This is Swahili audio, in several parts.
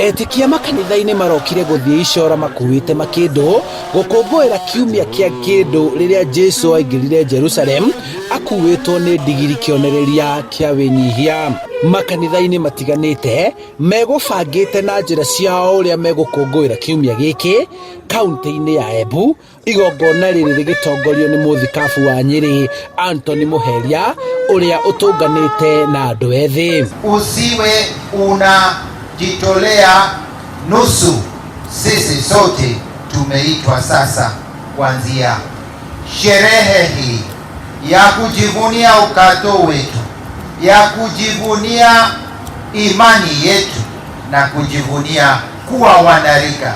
Etikia makanitha-inĩ marokire guthii icora makuite makindu gukungũira kiumia kia kindu riria Jesu aingirire Jerusalem akuitwo ni ndigiri kionereria kia winyihia. Makanitha-inĩ matiganite megubangite na njira ciao uria megukungũira kiumia giki kaunti-inĩ ya Embu. Igongona riri rigitongorio ni muthikabu wa Nyeri Anthony Muheria uria utunganite na andu ethi. Usiwe unajitolea nusu, sisi sote tumeitwa sasa kuanzia sherehe hii ya kujivunia ukato wetu, ya kujivunia imani yetu na kujivunia kuwa wanarika.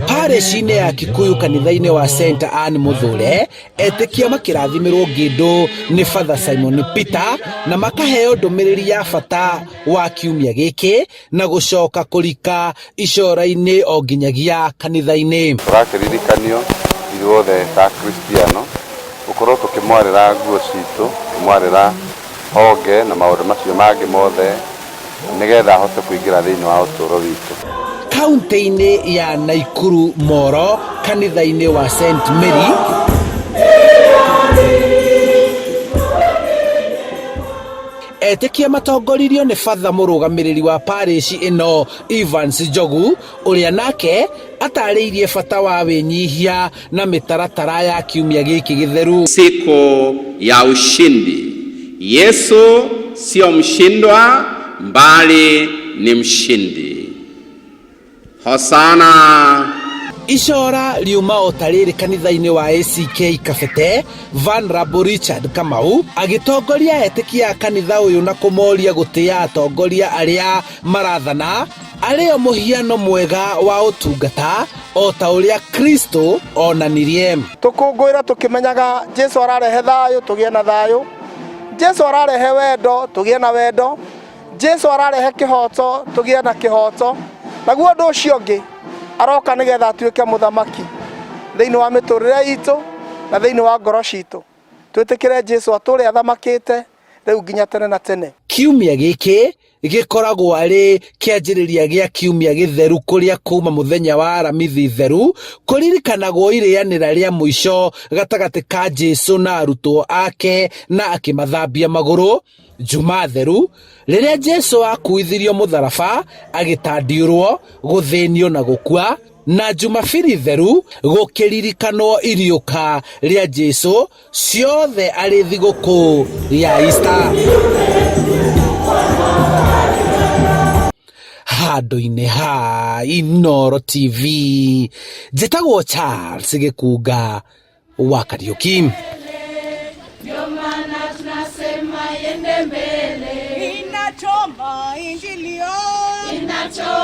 Parish-inĩ ya Kikuyu kanitha-inĩ wa St. Anne Muthure, etikia makirathimirwo ngindu ni Father Simon Peter na makaheo ndumiriri ya bata wa kiumia giki na gucoka kurika icora-inĩ o nginyagia kanitha-inĩ. Turakiririkanio ithuothe ta Kristiano gukorwo tukimwarira nguo citu, kumwarira honge na maundu macio mangi mothe nigetha ahote kuingira thiini wa uturo witu. Kaunti-inĩ ya Naikuru Moro kanitha-inĩ wa St. Mary, etikia matongoririo ni Father murugamiriri wa parish ino Evans Njogu uria nake atariirie bata wa winyihia na mitaratara ya kiumia giki githeru. Siku ya ushindi. Yesu sio mshindwa bali ni mshindi. Hosana. Icora riuma otariri kanitha-inĩ wa ACK Kabete, Venerable Richard Kamau agitongoria etikia kanitha uyu na kumoria gutia atongoria aria marathana ario muhiano mwega wa utungata o ta uria Kristo onanirie. Tukungwira tukimenyaga Jesu ararehe thayo tugie na thayo, Jesu ararehe wendo tugie na wendo, Jesu ararehe kihoto tugie na kihoto. Naguo ndu ucio ngi aroka nigetha atuike muthamaki thiini wa miturire itu na thiini wa ngoro citu. Twitikire Jesu ature athamakite riu nginya tene na tene. Kiumia giki gikoragwo ari kianjiriria gia kiumia githeru kuria kuma muthenya wa Aramithi theru kuririkanagwo irianira ria muico gatagati ka Jesu na arutwo ake na akimathambia maguru. Juma theru riria Jesu akuithirio mutharaba agitandiurwo guthinio na gukua, na Jumapili theru gukiririkanwo iriuka ria Jesu ciothe ari thiguku ya Easter. Handu-inĩ ha Inooro TV, njĩtagwo Charles Gĩkunga wa Kariuki. Ndio maana tunasema iende mbele, inachoma injili inachoma.